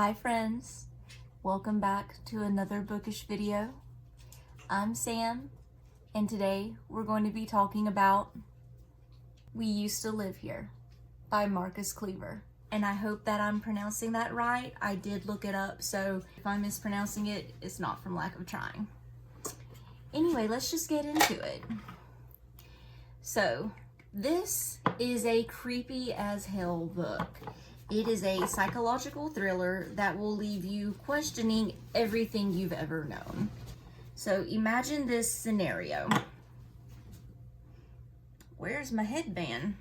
Hi friends, welcome back to another bookish video. I'm Sam, and today we're going to be talking about We Used to Live Here by Marcus Kliewer. And I hope that I'm pronouncing that right. I did look it up, so if I'm mispronouncing it, it's not from lack of trying. Anyway, let's just get into it. So, this is a creepy as hell book. It is a psychological thriller that will leave you questioning everything you've ever known. So imagine this scenario. Where's my headband?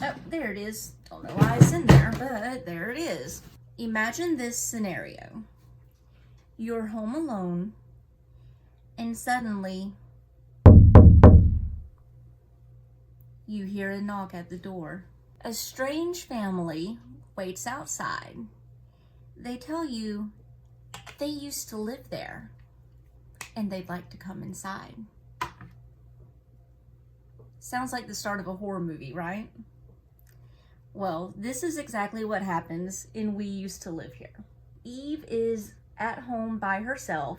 Oh, there it is. Don't know why it's in there, but there it is. Imagine this scenario. You're home alone, and suddenly you hear a knock at the door. A strange family waits outside. They tell you they used to live there and they'd like to come inside. Sounds like the start of a horror movie, right? Well, this is exactly what happens in We Used to Live Here. Eve is at home by herself.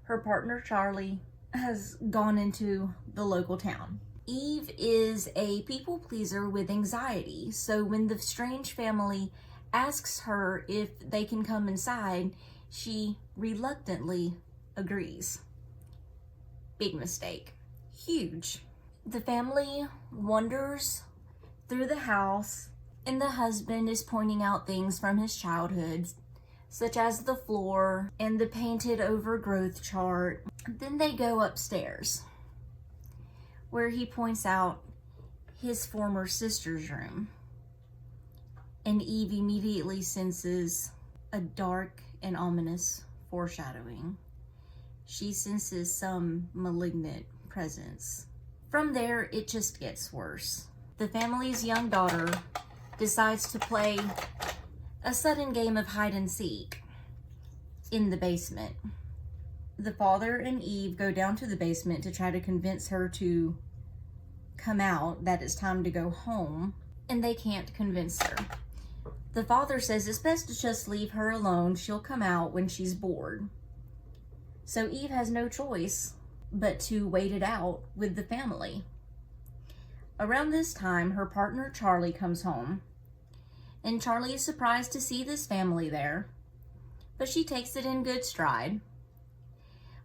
Her partner Charlie has gone into the local town. Eve is a people pleaser with anxiety, so when the strange family asks her if they can come inside, she reluctantly agrees. Big mistake. Huge. The family wanders through the house, and the husband is pointing out things from his childhood, such as the floor and the painted over growth chart. Then they go upstairs, where he points out his former sister's room. And Eve immediately senses a dark and ominous foreshadowing. She senses some malignant presence. From there, it just gets worse. The family's young daughter decides to play a sudden game of hide and seek in the basement. The father and Eve go down to the basement to try to convince her to come out, that it's time to go home, and they can't convince her. The father says it's best to just leave her alone. She'll come out when she's bored. So Eve has no choice but to wait it out with the family. Around this time, her partner Charlie comes home, and Charlie is surprised to see this family there, but she takes it in good stride.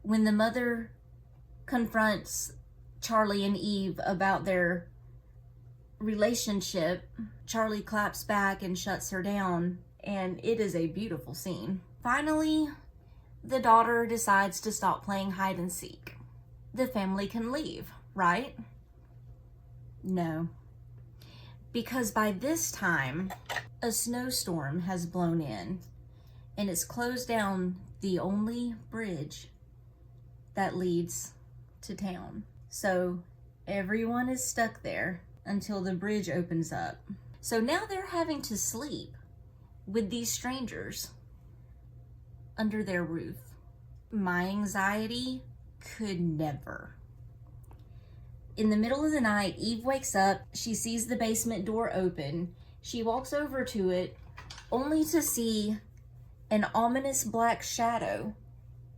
When the mother confronts Charlie and Eve about their relationship, Charlie claps back and shuts her down, and it is a beautiful scene. Finally, the daughter decides to stop playing hide and seek. The family can leave, right? No. Because by this time, a snowstorm has blown in, and it's closed down the only bridge that leads to town. So everyone is stuck there until the bridge opens up. So now they're having to sleep with these strangers under their roof. My anxiety could never. In the middle of the night, Eve wakes up. She sees the basement door open. She walks over to it, only to see an ominous black shadow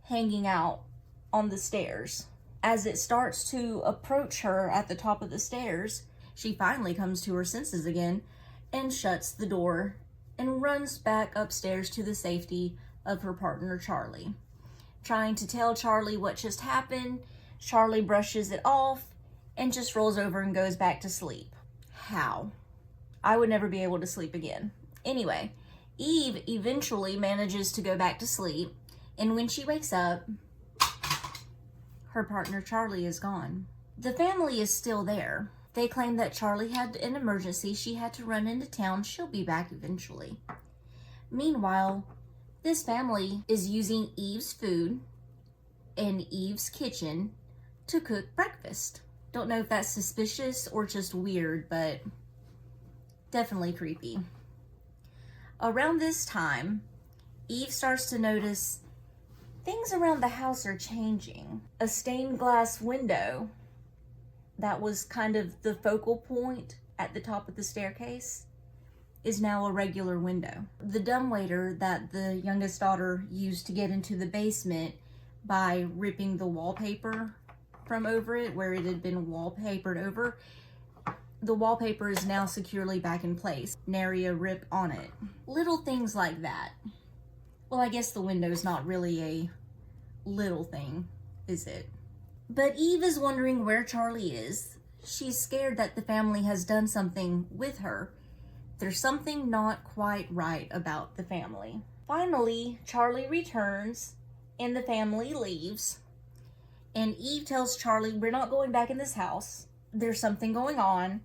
hanging out on the stairs. As it starts to approach her at the top of the stairs, she finally comes to her senses again and shuts the door and runs back upstairs to the safety of her partner Charlie. Trying to tell Charlie what just happened, Charlie brushes it off and just rolls over and goes back to sleep. How? I would never be able to sleep again. Anyway, Eve eventually manages to go back to sleep, and when she wakes up, her partner Charlie is gone. The family is still there. They claim that Charlie had an emergency. She had to run into town. She'll be back eventually. Meanwhile, this family is using Eve's food and Eve's kitchen to cook breakfast. Don't know if that's suspicious or just weird, but definitely creepy. Around this time, Eve starts to notice things around the house are changing. A stained glass window that was kind of the focal point at the top of the staircase is now a regular window. The dumbwaiter that the youngest daughter used to get into the basement by ripping the wallpaper from over it, where it had been wallpapered over, the wallpaper is now securely back in place. Nary a rip on it. Little things like that. Well, I guess the window's not really a little thing, is it? But Eve is wondering where Charlie is. She's scared that the family has done something with her. There's something not quite right about the family. Finally, Charlie returns and the family leaves. And Eve tells Charlie, we're not going back in this house. There's something going on.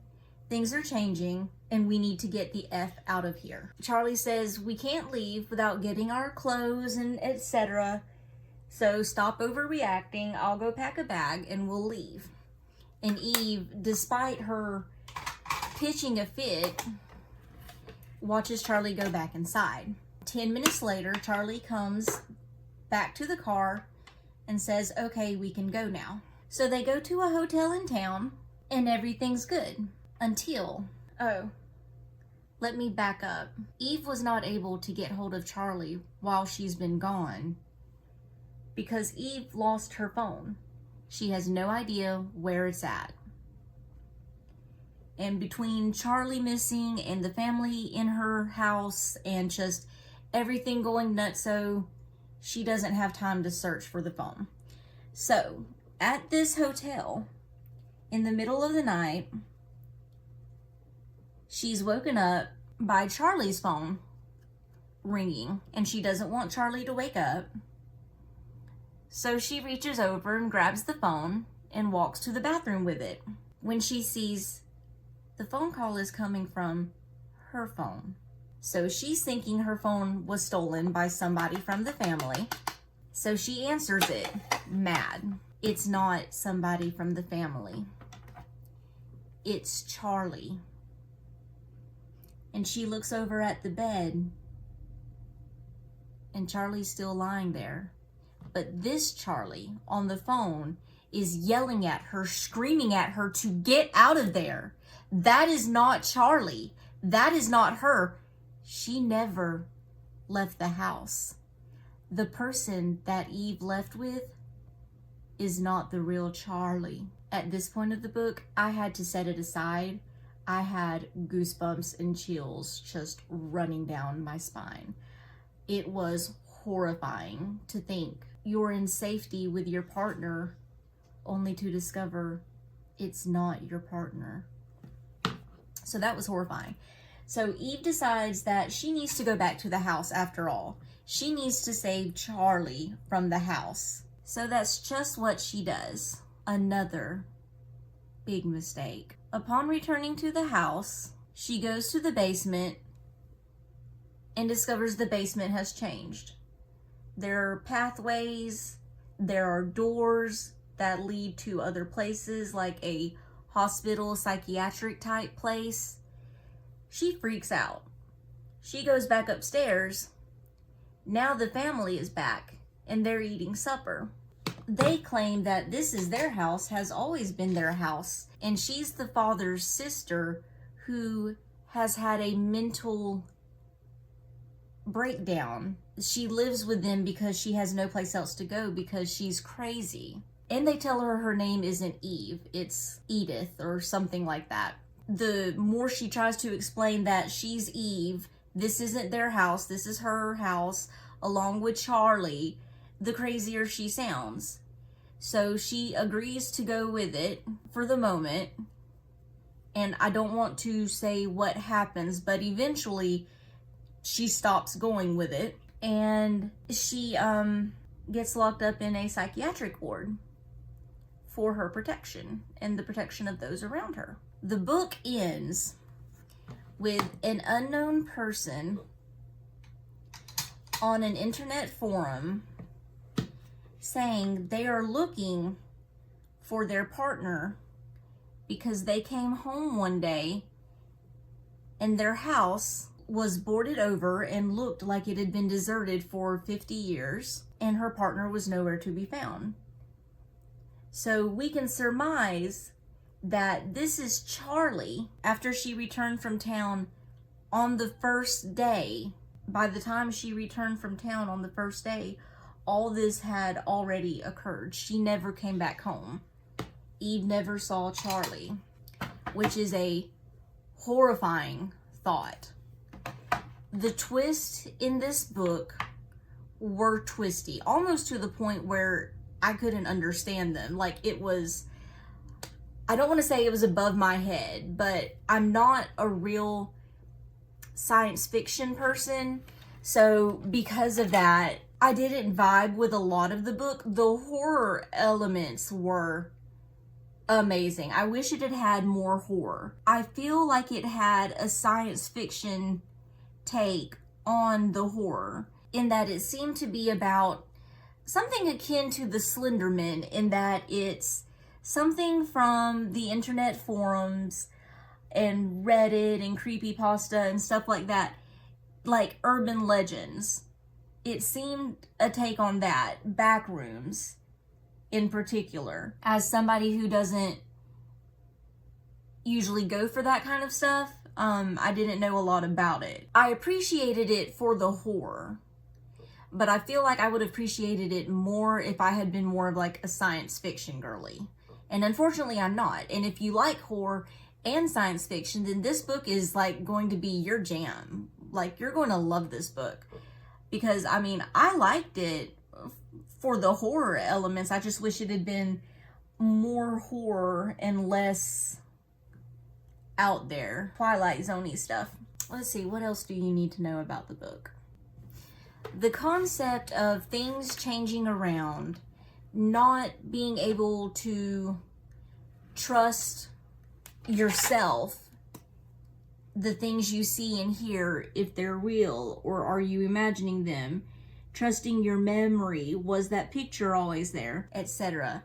Things are changing and we need to get the F out of here. Charlie says, we can't leave without getting our clothes and etc. So stop overreacting. I'll go pack a bag and we'll leave. And Eve, despite her pitching a fit, watches Charlie go back inside. 10 minutes later, Charlie comes back to the car and says, okay, we can go now. So they go to a hotel in town and everything's good until, let me back up. Eve was not able to get hold of Charlie while she's been gone because Eve lost her phone. She has no idea where it's at. And between Charlie missing and the family in her house and just everything going nutso, she doesn't have time to search for the phone. So, at this hotel, in the middle of the night, she's woken up by Charlie's phone ringing, and she doesn't want Charlie to wake up. So she reaches over and grabs the phone and walks to the bathroom with it. When she sees the phone call is coming from her phone. So she's thinking her phone was stolen by somebody from the family. So she answers it, mad. It's not somebody from the family. It's Charlie. And she looks over at the bed, and Charlie's still lying there. But this Charlie on the phone is yelling at her, screaming at her to get out of there. That is not Charlie. That is not her. She never left the house. The person that Eve left with is not the real Charlie. At this point of the book, I had to set it aside. I had goosebumps and chills just running down my spine. It was horrifying to think you're in safety with your partner only to discover it's not your partner. So that was horrifying. So Eve decides that she needs to go back to the house after all. She needs to save Charlie from the house. So that's just what she does. Another big mistake. Upon returning to the house, she goes to the basement and discovers the basement has changed. There are pathways, there are doors that lead to other places like a hospital, psychiatric type place. She freaks out. She goes back upstairs. Now the family is back and they're eating supper. They claim that this is their house, has always been their house, and she's the father's sister who has had a mental breakdown. She lives with them because she has no place else to go because she's crazy. And they tell her her name isn't Eve, it's Edith or something like that. The more she tries to explain that she's Eve, this isn't their house, this is her house, along with Charlie, the crazier she sounds. So she agrees to go with it for the moment. And I don't want to say what happens, but eventually she stops going with it. And she gets locked up in a psychiatric ward for her protection and the protection of those around her. The book ends with an unknown person on an internet forum saying they are looking for their partner because they came home one day and their house was boarded over and looked like it had been deserted for 50 years and her partner was nowhere to be found. So we can surmise that this is Charlie after she returned from town On the first day, by the time she returned from town on the first day, all this had already occurred. She never came back home. Eve never saw Charlie, which is a horrifying thought. The twists in this book were twisty, almost to the point where I couldn't understand them. Like, it was, I don't want to say it was above my head, but I'm not a real science fiction person. So because of that, I didn't vibe with a lot of the book. The horror elements were amazing. I wish it had had more horror. I feel like it had a science fiction take on the horror, in that it seemed to be about something akin to the Slender Man, in that it's something from the internet forums and Reddit and creepypasta and stuff like that, like urban legends. It seemed a take on that, backrooms in particular. As somebody who doesn't usually go for that kind of stuff, I didn't know a lot about it. I appreciated it for the horror, but I feel like I would have appreciated it more if I had been more of like a science fiction girly. And unfortunately, I'm not. And if you like horror and science fiction, then this book is like going to be your jam. Like, you're going to love this book. Because, I mean, I liked it for the horror elements. I just wish it had been more horror and less out there, Twilight Zone-y stuff. Let's see, what else do you need to know about the book? The concept of things changing around, not being able to trust yourself, the things you see and hear, if they're real or are you imagining them, trusting your memory, was that picture always there, etc.,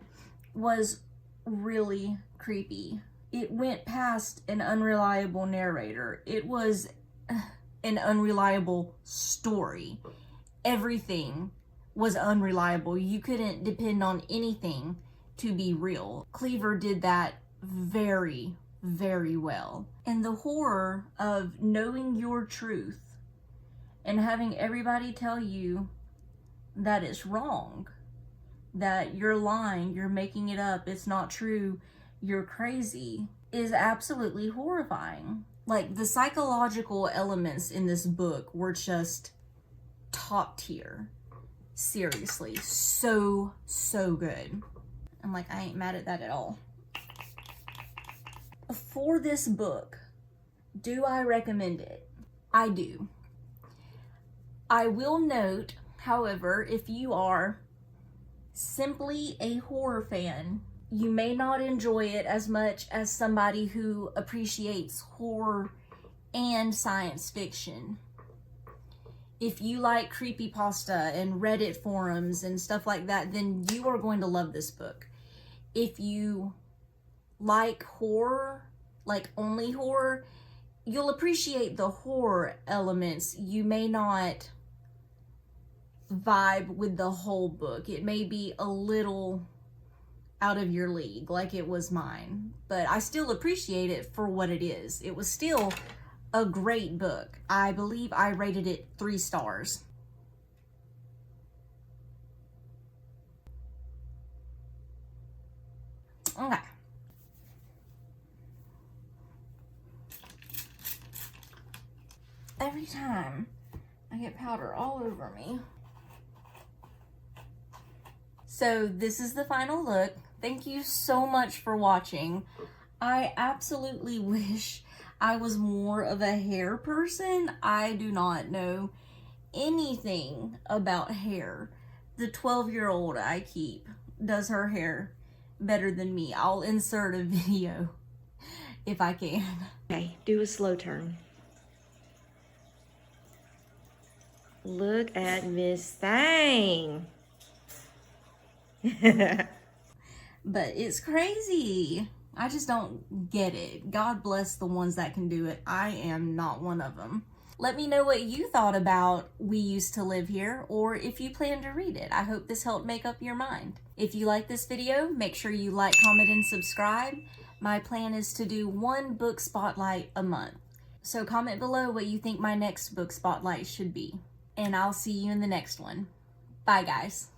was really creepy. It went past an unreliable narrator. It was an unreliable story. Everything was unreliable. You couldn't depend on anything to be real. Kliewer did that very, very well. And the horror of knowing your truth and having everybody tell you that it's wrong, that you're lying, you're making it up, it's not true, you're crazy, is absolutely horrifying. Like, the psychological elements in this book were just top tier. Seriously, so good. I'm like, I ain't mad at that at all. For this book, do I recommend it? I do. I will note, however, if you are simply a horror fan, you may not enjoy it as much as somebody who appreciates horror and science fiction. If you like creepypasta and Reddit forums and stuff like that, then you are going to love this book. If you like horror, like only horror, you'll appreciate the horror elements. You may not vibe with the whole book. It may be a little out of your league, like it was mine, but I still appreciate it for what it is. It was still a great book. I believe I rated it 3 stars. Okay. Every time I get powder all over me. So this is the final look. Thank you so much for watching. I absolutely wish I was more of a hair person. I do not know anything about hair. The 12-year-old I keep does her hair better than me. I'll insert a video if I can. Okay, do a slow turn. Look at Miss Thing. But it's crazy. I just don't get it. God bless the ones that can do it. I am not one of them. Let me know what you thought about We Used to Live Here, or if you plan to read it. I hope this helped make up your mind. If you like this video, make sure you like, comment, and subscribe. My plan is to do 1 book spotlight a month. So comment below what you think my next book spotlight should be. And I'll see you in the next one. Bye, guys.